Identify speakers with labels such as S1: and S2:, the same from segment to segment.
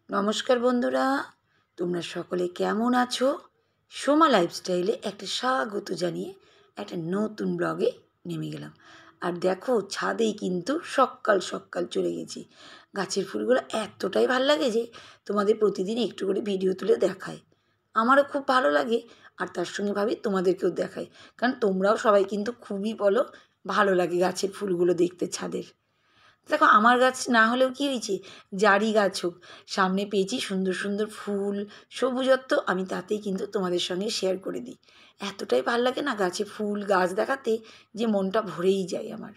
S1: নমস্কার বন্ধুরা, তোমরা সকলে কেমন আছো? সোমা লাইফস্টাইলে একটা স্বাগত জানিয়ে একটা নতুন ব্লগে নেমে গেলাম। আর দেখো, ছাদেই কিন্তু সকাল সকাল চলে গেছি। গাছের ফুলগুলো এতটাই ভাল লাগে যে তোমাদের প্রতিদিন একটু করে ভিডিও তুলে দেখায়। আমারও খুব ভালো লাগে, আর তার সঙ্গে ভাবি তোমাদেরকেও দেখায়, কারণ তোমরাও সবাই কিন্তু খুবই বলো ভালো লাগে গাছের ফুলগুলো দেখতে ছাদের। দেখো, আমার গাছ না হলেও কী হয়েছে, জারি গাছ হোক, সামনে পেয়েছি সুন্দর সুন্দর ফুল, সবুজত্ব, আমি তাতেই কিন্তু তোমাদের সঙ্গে শেয়ার করে দিই। এতটাই ভাল লাগে না গাছে ফুল গাছ দেখাতে, যে মনটা ভরেই যায় আমার।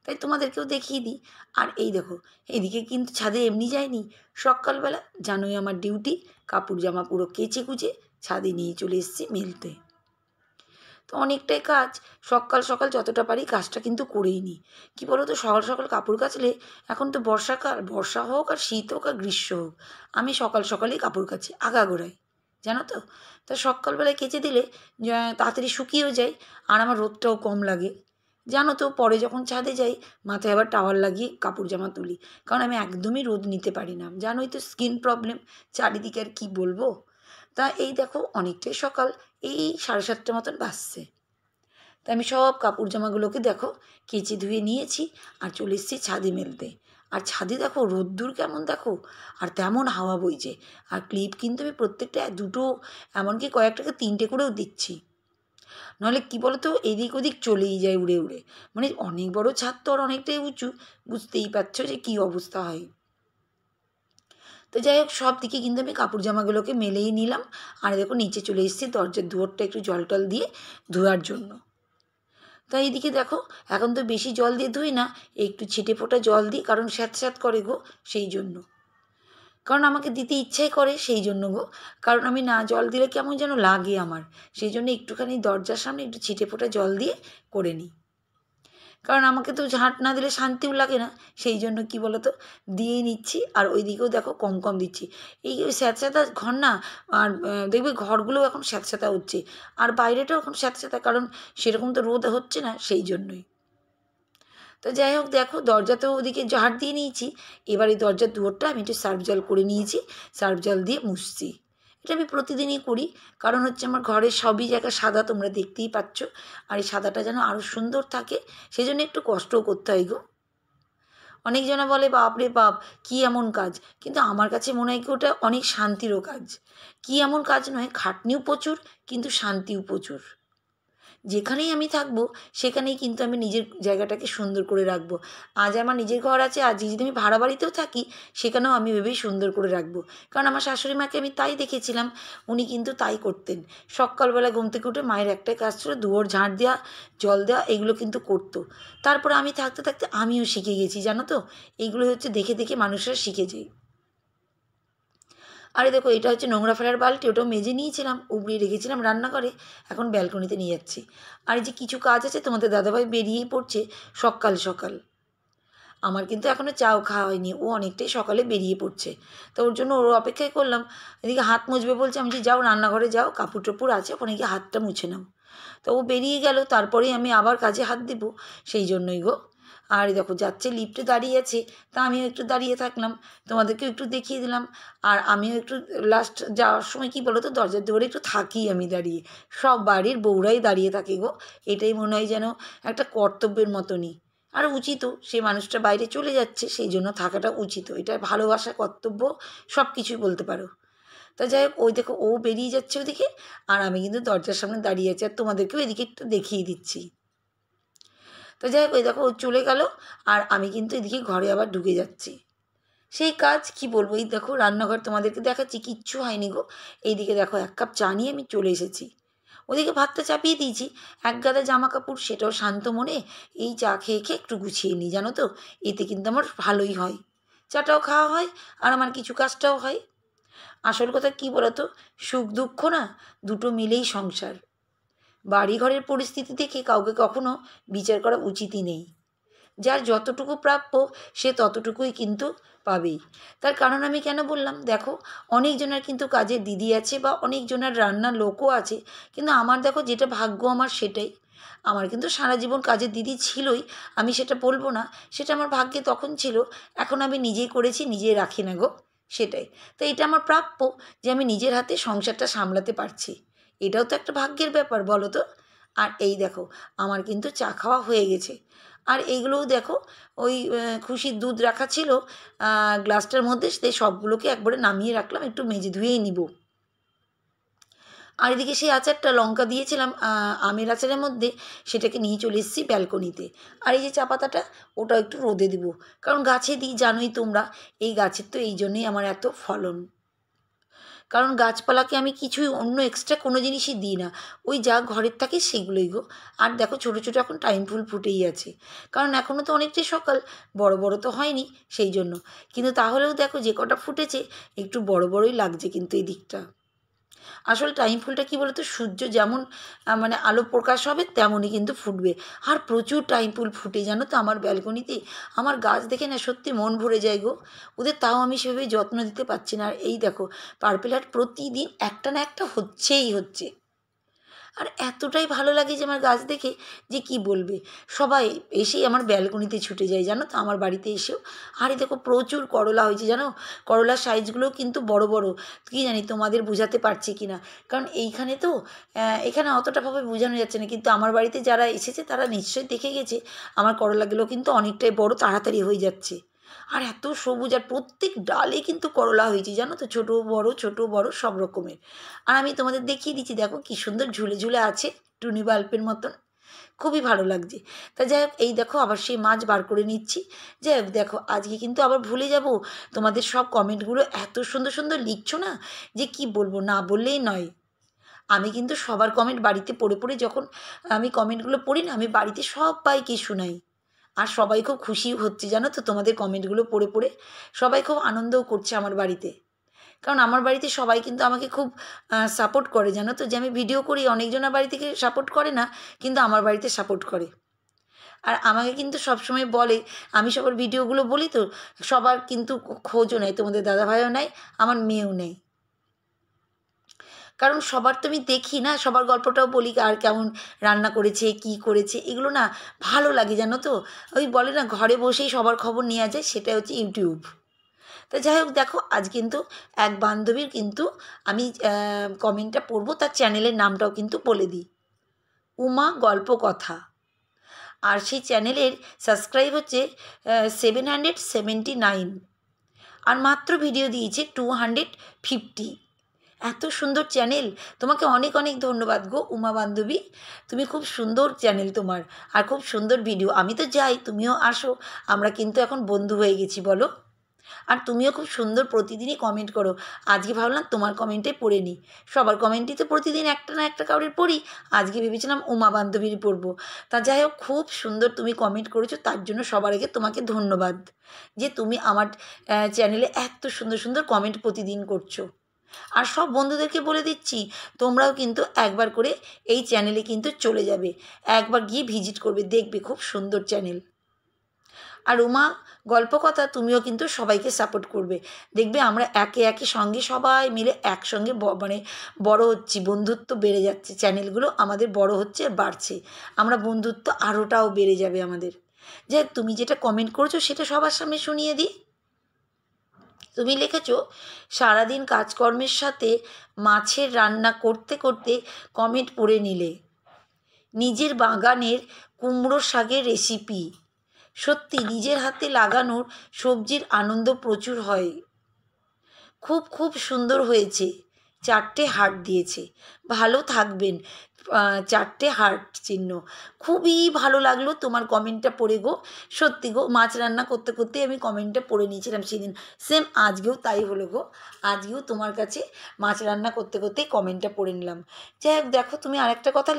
S1: তাই তোমাদেরকেও দেখিয়ে দিই। আর এই দেখো, এদিকে কিন্তু ছাদে এমনি যায়নি, সকালবেলা জানোই আমার ডিউটি, কাপড় জামা পুরো কেচে কুচে ছাদে নিয়ে চলে এসেছি মেলতে। তো অনেকটাই কাজ, সকাল সকাল যতটা পারি কাজটা কিন্তু করেই নিই। কী বলো তো, সকাল সকাল কাপড় কাচলে, এখন তো বর্ষাকাল, বর্ষা হোক আর শীত হোক আর গ্রীষ্ম হোক, আমি সকাল সকালেই কাপড় কাচি আগাগোড়ায়, জানো তো। তা সকালবেলায় কেচে দিলে তাড়াতাড়ি শুকিয়েও যায়, আর আমার রোদটাও কম লাগে, জানো তো। পরে যখন ছাদে যাই, মাথায় আবার টাওয়াল লাগিয়ে কাপড় জামা তুলি, কারণ আমি একদমই রোদ নিতে পারি না, জানোই তো, স্কিন প্রবলেম চারিদিকে, আর কী বলবো। তা এই দেখো, অনেকটাই সকাল, এই 7:30 মতন বাজছে। তা আমি সব কাপড় জামাগুলোকে দেখো কেচে ধুয়ে নিয়েছি, আর চলে এসেছি ছাদে মেলতে। আর ছাদে দেখো রোদ্দুর কেমন দেখো, আর তেমন হাওয়া বইছে। আর ক্লিপ কিন্তু আমি প্রত্যেকটা দুটো, এমনকি কয়েকটাকে 3টে করেও দিচ্ছি, নাহলে কী বলো তো, এদিক ওদিক চলেই যায় উড়ে উড়ে। মানে অনেক বড় ছাদ তো, আর অনেকটাই উঁচু, বুঝতেই পারছো যে কী অবস্থা হয়। তো যাই হোক, সব দিকে কিন্তু আমি কাপড় জামাগুলোকে মেলেই নিলাম। আর দেখো, নিচে চলে এসেছি দরজার দুয়ারটা একটু জল টল দিয়ে ধোয়ার জন্য। তাই এদিকে দেখো, এখন তো বেশি জল দিয়ে ধুই না, একটু ছিটে ফোটা জল দিই, কারণ স্যাঁত করে গো, সেই জন্য। কারণ আমাকে দিতে ইচ্ছাই করে, সেই জন্য গো। কারণ আমি না জল দিলে কেমন যেন লাগে আমার, সেই জন্য একটুখানি দরজার সামনে একটু ছিটে ফোটা জল দিয়ে করে নিই। কারণ আমাকে তো ঝাঁট না দিলে শান্তিও লাগে না, সেই জন্য কী বলো তো, দিয়ে নিচ্ছি। আর ওই দিকেও দেখো কম কম দিচ্ছি। এই স্যাঁতস্যাঁতা ঘর না, আর দেখবে ঘরগুলোও এখন স্যাঁতস্যাঁতা হচ্ছে, আর বাইরেটাও এখন স্যাঁতস্যাঁতা, কারণ সেরকম তো রোদ হচ্ছে না, সেই জন্যই। তো যাই হোক, দেখো দরজাতেও ওদিকে ঝাড় দিয়ে নিয়েছি। এবার এই দরজার দুয়ারটা আমি একটু সার্ফ জল করে নিয়েছি, সার্ফ জল দিয়ে মুছছি। এটা আমি প্রতিদিনই করি, কারণ হচ্ছে আমার ঘরের সবই জায়গা সাদা, তোমরা দেখতেই পাচ্ছ। আর এই সাদাটা যেন আরও সুন্দর থাকে, সেই জন্য একটু কষ্টও করতে হয় গো। অনেকজনা বলে, বাপ রে বাপ, কী এমন কাজ, কিন্তু আমার কাছে মনে হয় কি ওটা অনেক শান্তিরও কাজ। কী এমন কাজ নয়, খাটনিও প্রচুর, কিন্তু শান্তিও প্রচুর। যেখানেই আমি থাকবো, সেখানেই কিন্তু আমি নিজের জায়গাটাকে সুন্দর করে রাখবো। আজ আমার নিজের ঘর আছে, আজ যদি আমি ভাড়া বাড়িতেও থাকি, সেখানেও আমি ভেবেই সুন্দর করে রাখবো। কারণ আমার শাশুড়ি মাকে আমি তাই দেখেছিলাম, উনি কিন্তু তাই করতেন। সকালবেলা ঘুম থেকে উঠে মায়ের একটাই কাজ ছিল, দুয়ার ঝাঁট দেওয়া, জল দেওয়া, এগুলো কিন্তু করতো। তারপরে আমি থাকতে থাকতে আমিও শিখে গেছি, জানো তো। এইগুলো হচ্ছে দেখে দেখে মানুষরা শিখে যায়। আরে দেখো, এটা হচ্ছে নোংরা ফেলার বালতি, ওটাও মেজে নিয়েছিলাম, উবড়িয়ে রেখেছিলাম রান্নাঘরে, এখন ব্যালকনিতে নিয়ে যাচ্ছি। আর এই যে কিছু কাজ আছে, তোমাদের দাদাভাই বেরিয়েই পড়ছে সকাল সকাল। আমার কিন্তু এখনও চাও খাওয়া হয়নি, ও অনেকটাই সকালে বেরিয়ে পড়ছে। তো ওর জন্য ওর অপেক্ষায় করলাম। এদিকে হাত মুছবে বলছে, আমি যে যাও রান্নাঘরে যাও, কাপড় টাপড় আছে, ওখানে গিয়ে হাতটা মুছে নাও। তো ও বেরিয়ে গেল, তারপরেই আমি আবার কাজে হাত দেব, সেই জন্যই গো। আর দেখো যাচ্ছে, লিফটে দাঁড়িয়ে আছে, তা আমিও একটু দাঁড়িয়ে থাকলাম, তোমাদেরকেও একটু দেখিয়ে দিলাম। আর আমিও একটু লাস্ট যাওয়ার সময় কী বলো তো, দরজার দুয়ারে একটু থাকি আমি দাঁড়িয়ে। সব বাড়ির বউরাই দাঁড়িয়ে থাকে গো, এটাই মনে হয় যেন একটা কর্তব্যের মতনই। আর উচিতও, সে মানুষটা বাইরে চলে যাচ্ছে, সেই জন্য থাকাটা উচিত, এটা ভালোবাসা, কর্তব্য, সব কিছুই বলতে পারো। তা যাই হোক, ওই দেখো ও বেরিয়ে যাচ্ছে ওদিকে, আর আমি কিন্তু দরজার সামনে দাঁড়িয়ে আছি, আর তোমাদেরকেও এদিকে একটু দেখিয়ে দিচ্ছি। তো যাই হোক, ওই দেখো ও চলে গেল, আর আমি কিন্তু এদিকে ঘরে আবার ঢুকে যাচ্ছি। সেই কাজ কি বলবো, এই দেখো রান্নাঘর তোমাদেরকে দেখাচ্ছি, কিচ্ছু হয়নি গো। এইদিকে দেখো 1 কাপ চা নিয়ে আমি চলে এসেছি। ওদিকে ভাতটা চাপিয়ে দিয়েছি, এক গাদা জামা কাপড়, সেটাও শান্ত মনে এই চা খেয়ে খেয়ে একটু গুছিয়ে নিই, জানো তো। এতে কিন্তু আমার ভালোই হয়, চাটাও খাওয়া হয়, আর আমার কিছু কাজটাও হয়। আসল কথা কী বলো তো, সুখ দুঃখ না, দুটো মিলেই সংসার। বাড়ি ঘরের পরিস্থিতি দেখে কাউকে কখনো বিচার করা উচিতই নেই। যার যতটুকু প্রাপ্য, সে ততটুকুই কিন্তু পাবেই। তার কারণ আমি কেন বললাম, দেখো, অনেকজনের কিন্তু কাজের দিদি আছে, বা অনেকজনের রান্নার লোকও আছে, কিন্তু আমার দেখো যেটা ভাগ্য আমার সেটাই। আমার কিন্তু সারা জীবন কাজের দিদি ছিলই, আমি সেটা বলবো না, সেটা আমার ভাগ্যে তখন ছিল। এখন আমি নিজেই করেছি, নিজেই রাখি না গো, সেটাই। তো এটা আমার প্রাপ্য যে আমি নিজের হাতে সংসারটা সামলাতে পারছি। এটাও তো একটা ভাগ্যের ব্যাপার বলো তো? আর এই দেখো আমার কিন্তু চা খাওয়া হয়ে গেছে। আর এইগুলোও দেখো ওই খুশির দুধ রাখা ছিল গ্লাসটার মধ্যে, সেই সবগুলোকে একবারে নামিয়ে রাখলাম, একটু মেজে ধুয়েই নিব। আর এদিকে সেই আচারটা লঙ্কা দিয়েছিলাম আমের আচারের মধ্যে, সেটাকে নিয়ে চলে এসেছি ব্যালকনিতে। আর এই যে চা পাতাটা ওটাও একটু রোদে দিব, কারণ গাছে দিই জানোই তোমরা, এই গাছের তো এই জন্যই আমার এত ফলন। কারণ গাছপালাকে আমি কিছুই অন্য এক্সট্রা কোনো জিনিসই দিই না, ওই যা ঘরের থাকে সেগুলোই গো। আর দেখো ছোটো ছোটো এখন টাইম ফুল ফুটেই আছে, কারণ এখনও তো অনেকটাই সকাল, বড় বড় তো হয়নি সেই জন্য। কিন্তু তাহলেও দেখো যে কটা ফুটেছে একটু বড় বড়ই লাগছে কিন্তু এই দিকটা। আসলে টাইম ফুলটা কী বলো তো, সূর্য যেমন মানে আলো প্রকাশ হবে তেমনই কিন্তু ফুটবে। আর প্রচুর টাইম ফুল ফুটে জানো তো আমার ব্যালকনিতে। আমার গাছ দেখে না সত্যি মন ভরে যায় গো। ওদের তাও আমি সেভাবে যত্ন দিতে পারছি না। আর এই দেখো পার্পেল হার্ট প্রতিদিন একটা না একটা হচ্ছেই হচ্ছে। আর এতটাই ভালো লাগে যে আমার গাছ দেখে, যে কি বলবে। সবাই এসেই আমার ব্যালকনিতে ছুটে যায় জানো তো, আমার বাড়িতে এসেও। আর এই দেখো প্রচুর করলা হয়েছে জানো, করলার সাইজগুলোও কিন্তু বড় বড়। কী জানি তোমাদের বোঝাতে পারছি কি না, কারণ এইখানে তো এখানে অতটাভাবে বোঝানো যাচ্ছে না, কিন্তু আমার বাড়িতে যারা এসেছে তারা নিশ্চয়ই দেখে গেছে আমার করলাগুলো কিন্তু অনেকটাই বড়, তাড়াতাড়ি হয়ে যাচ্ছে। আর এত সবুজ, আর প্রত্যেক ডালে কিন্তু করলা হয়েছে জানো তো, ছোটো বড় সব রকমের। আর আমি তোমাদের দেখিয়ে দিচ্ছি, দেখো কি সুন্দর ঝুলে ঝুলে আছে টুনি বাল্বের মতন, খুবই ভালো লাগছে। তা যাই হোক এই দেখো আবার সেই মাছ বার করে নিচ্ছি। যাই হোক দেখো আজকে কিন্তু আবার ভুলে যাব, তোমাদের সব কমেন্টগুলো এত সুন্দর সুন্দর লিখছো না, যে কি বলবো, না বললেই নয়। আমি কিন্তু সবার কমেন্ট বাড়িতে পড়ে পড়ে, যখন আমি কমেন্টগুলো পড়ি না, আমি বাড়িতে সবাইকে শোনাই। আর সবাই খুব খুশি হচ্ছে জানো তো তোমাদের কমেন্টগুলো পড়ে পড়ে, সবাই খুব আনন্দও করছে আমার বাড়িতে। কারণ আমার বাড়িতে সবাই কিন্তু আমাকে খুব সাপোর্ট করে জানো তো, যে আমি ভিডিও করি, অনেকজনের বাড়ি থেকে সাপোর্ট করে না, কিন্তু আমার বাড়িতে সাপোর্ট করে। আর আমাকে কিন্তু সবসময় বলে, আমি সবার ভিডিওগুলো বলি তো, সবার কিন্তু খোঁজও নেয়, তোমাদের দাদাভাইও নেয়, আমার মেয়েও নেয়। কারণ সবার তো আমি দেখি না, সবার গল্পটাও বলি, আর কেমন রান্না করেছে, কি করেছে, এগুলো না ভালো লাগে জানো তো। ওই বলে না ঘরে বসেই সবার খবর নেওয়া যায়, সেটা হচ্ছে ইউটিউব। তা যাই হোক দেখো আজ কিন্তু এক বান্ধবীর কিন্তু আমি কমেন্টটা পড়বো, তার চ্যানেলের নামটাও কিন্তু বলে দিই, উমা গল্প কথা। আর সেই চ্যানেলের সাবস্ক্রাইব হচ্ছে 779, আর মাত্র ভিডিও দিয়েছে 250। এত সুন্দর চ্যানেল, তোমাকে অনেক অনেক ধন্যবাদ গো উমা বান্ধবী, তুমি খুব সুন্দর চ্যানেল তোমার, আর খুব সুন্দর ভিডিও। আমি তো যাই, তুমিও আসো, আমরা কিন্তু এখন বন্ধু হয়ে গেছি বলো। আর তুমিও খুব সুন্দর প্রতিদিনই কমেন্ট করো। আজকে ভাবলাম তোমার কমেন্টে পড়ে নিই, সবার কমেন্টই তো প্রতিদিন একটা না একটা কাউরের পড়ি, আজকে ভেবেছিলাম উমা বান্ধবীর পড়বো। তা যাই হোক খুব সুন্দর তুমি কমেন্ট করেছো, তার জন্য সবার আগে তোমাকে ধন্যবাদ, যে তুমি আমার চ্যানেলে এত সুন্দর সুন্দর কমেন্ট প্রতিদিন করছো। আর সব বন্ধুদেরকে বলে দিচ্ছি, তোমরাও কিন্তু একবার করে এই চ্যানেলে কিন্তু চলে যাবে, একবার গিয়ে ভিজিট করবে, দেখবে খুব সুন্দর চ্যানেল। আর উমা গল্প কথা তুমিও কিন্তু সবাইকে সাপোর্ট করবে, দেখবে আমরা একে একে সঙ্গে সবাই মিলে একসঙ্গে মানে বড় হচ্ছি, বন্ধুত্ব বেড়ে যাচ্ছে, চ্যানেলগুলো আমাদের বড় হচ্ছে আর বাড়ছে, আমরা বন্ধুত্ব আরোটাও বেড়ে যাবে আমাদের। যাই হোক তুমি যেটা কমেন্ট করেছো সেটা সবার সামনে শুনিয়ে দিই। তুমি লিখেছো, সারাদিন কাজকর্মের সাথে মাছের রান্না করতে করতে কমেন্ট পড়ে নিলে, নিজের বাগানের কুমড়ো শাকের রেসিপি। সত্যি নিজের হাতে লাগানোর সবজির আনন্দ প্রচুর হয়। খুব খুব সুন্দর হয়েছে, 4টে হার্ট দিয়েছে, ভালো থাকবেন, 4টে হার্ট চিহ্ন। খুবই ভালো লাগলো তোমার কমেন্টটা পড়ে গো। সত্যি গো মাছ রান্না করতে করতে আমি কমেন্টটা পড়ে নিয়েছিলাম সেদিন, সেম আজকেও তাই হলো গো। আজকেও তোমার কাছে মাছ রান্না করতে করতেই কমেন্টটা পড়ে নিলাম। যাই হোক দেখো তুমি আরেকটা কথা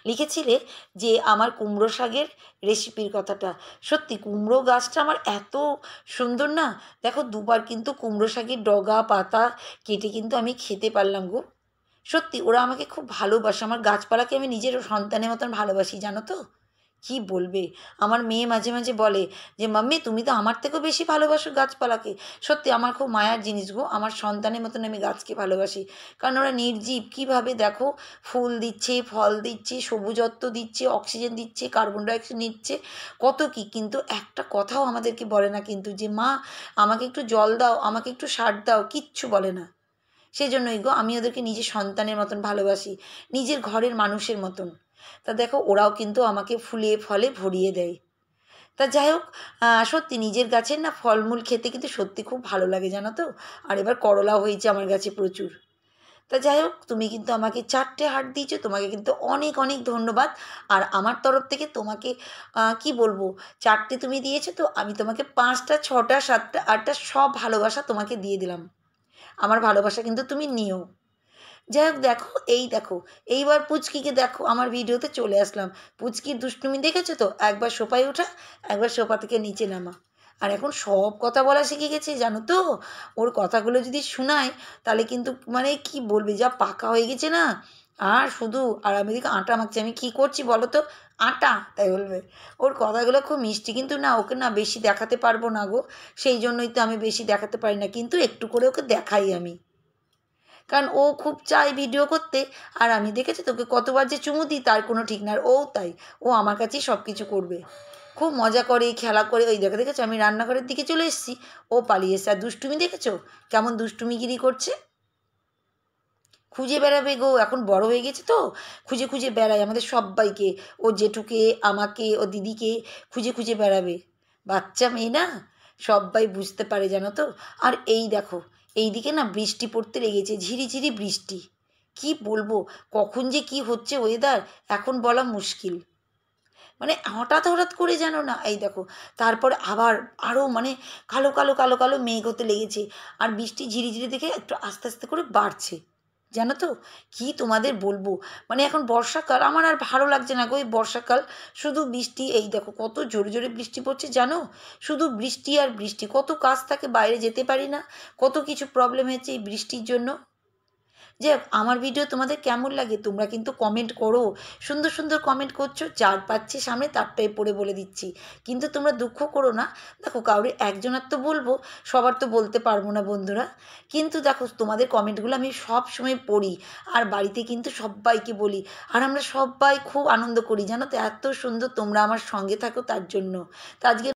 S1: লিখেছিলে, যে আমার কুমড়ো শাকের রেসিপির কথাটা। সত্যি কুমড়ো গাছটা আমার এত সুন্দর না, দেখো দুবার কিন্তু কুমড়ো শাকের ডগা পাতা কেটে কিন্তু আমি খেতে পারলাম গো। সত্যি ওরা আমাকে খুব ভালোবাসে, আমার গাছপালাকে আমি নিজের সন্তানের মতন ভালোবাসি জানো তো। কি বলবে, আমার মেয়ে মাঝে মাঝে বলে যে মাম্মি তুমি তো আমার থেকেও বেশি ভালোবাসো গাছপালাকে। সত্যি আমার খুব মায়ার জিনিস গো, আমার সন্তানের মতন আমি গাছকে ভালোবাসি। কারণ ওরা নির্জীব, কীভাবে দেখো ফুল দিচ্ছে, ফল দিচ্ছে, সবুজত্ব দিচ্ছে, অক্সিজেন দিচ্ছে, কার্বন ডাইঅক্সাইড নিচ্ছে, কত কি। কিন্তু একটা কথাও আমাদেরকে বলে না কিন্তু যে মা আমাকে একটু জল দাও, আমাকে একটু সার দাও, কিচ্ছু বলে না। সেই জন্যই গো আমি ওদেরকে নিজের সন্তানের মতন ভালোবাসি, নিজের ঘরের মানুষের মতন। তা দেখো ওরাও কিন্তু আমাকে ফুলে ফলে ভরিয়ে দেয়। তা যাই হোক, সত্যি নিজের গাছের না ফলমূল খেতে কিন্তু সত্যি খুব ভালো লাগে জানো তো। আর এবার করলাও হয়েছে আমার গাছে প্রচুর। তা যাই হোক, তুমি কিন্তু আমাকে 4টে হার্ট দিয়েছো, তোমাকে কিন্তু অনেক অনেক ধন্যবাদ। আর আমার তরফ থেকে তোমাকে কি বলবো, 4টে তুমি দিয়েছো তো আমি তোমাকে 5টা 6টা 7টা 8টা সব ভালোবাসা তোমাকে দিয়ে দিলাম। আমার ভালোবাসা কিন্তু তুমি নিও। যাই হোক দেখো, এই দেখো এইবার পুচকিকে দেখো আমার ভিডিওতে চলে আসলাম। পুচকির দুষ্টুমি দেখেছো তো, একবার সোফায় ওঠা, একবার সোফা থেকে নিচে নামা। আর এখন সব কথা বলা শিখে গেছে জানো তো। ওর কথাগুলো যদি শোনায় তাহলে কিন্তু মানে কি বলবে, যা পাকা হয়ে গেছে না। আর শুধু আর আমি এদিকে আটা মাখছি, আমি কী করছি বলো তো, আটা তাই বলবে। ওর কথাগুলো খুব মিষ্টি, কিন্তু না ওকে না বেশি দেখাতে পারবো না গো। সেই জন্যই তো আমি বেশি দেখাতে পারি না, কিন্তু একটু করে ওকে দেখাই আমি। কারণ ও খুব চায় ভিডিও করতে। আর আমি দেখেছি তোকে কতবার যে চুমু দিই তার কোনো ঠিক না। আর ও তাই, ও আমার কাছেই সব কিছু করবে। খুব মজা করে, খেলা করে। ওই দেখেছো আমি রান্নাঘরের দিকে চলে এসেছি, ও পালিয়ে এসছে। আর দুষ্টুমি দেখেছো কেমন দুষ্টুমিগিরি করছে, খুঁজে বেড়াবে গো। এখন বড় হয়ে গেছে তো, খুঁজে খুঁজে বেড়ায় আমাদের সব্বাইকে। ও জেঠুকে, আমাকে, ও দিদিকে খুঁজে খুঁজে বেড়াবে। বাচ্চা মেয়ে না, সব্বাই বুঝতে পারে জানো তো। আর এই দেখো, এইদিকে না বৃষ্টি পড়তে লেগেছে, ঝিরিঝিরি বৃষ্টি। কি বলবো, কখন যে কি হচ্ছে ওয়েদার এখন বলা মুশকিল। মানে হঠাৎ হঠাৎ করে যেন না, এই দেখো তারপর আবার আরও মানে কালো কালো কালো কালো মেঘ হতে লেগেছে। আর বৃষ্টি ঝিরিঝিরি দেখে একটু আস্তে আস্তে করে বাড়ছে জানো তো। কি তোমাদের বলবো, মানে এখন বর্ষাকাল আমার আর ভালো লাগছে না গো। এই বর্ষাকাল শুধু বৃষ্টি, এই দেখো কত জোরে জোরে বৃষ্টি পড়ছে জানো। শুধু বৃষ্টি আর বৃষ্টি, কত কাজ থাকে বাইরে যেতে পারি না, কত কিছু প্রবলেম হচ্ছে এই বৃষ্টির জন্য। যাই হোক, আমার ভিডিও তোমাদের কেমন লাগে তোমরা কিন্তু কমেন্ট করো। সুন্দর সুন্দর কমেন্ট করছো, যার পাচ্ছি সামনে তারটাই পড়ে বলে দিচ্ছি। কিন্তু তোমরা দুঃখ করো না, দেখো কাউরে একজনের তো বলবো, সবার তো বলতে পারবো না বন্ধুরা। কিন্তু দেখো তোমাদের কমেন্টগুলো আমি সব সময় পড়ি, আর বাড়িতে কিন্তু সবাইকে বলি। আর আমরা সবাই খুব আনন্দ করি জানো তো, এত সুন্দর তোমরা আমার সঙ্গে থাকো তার জন্য। তো আজকে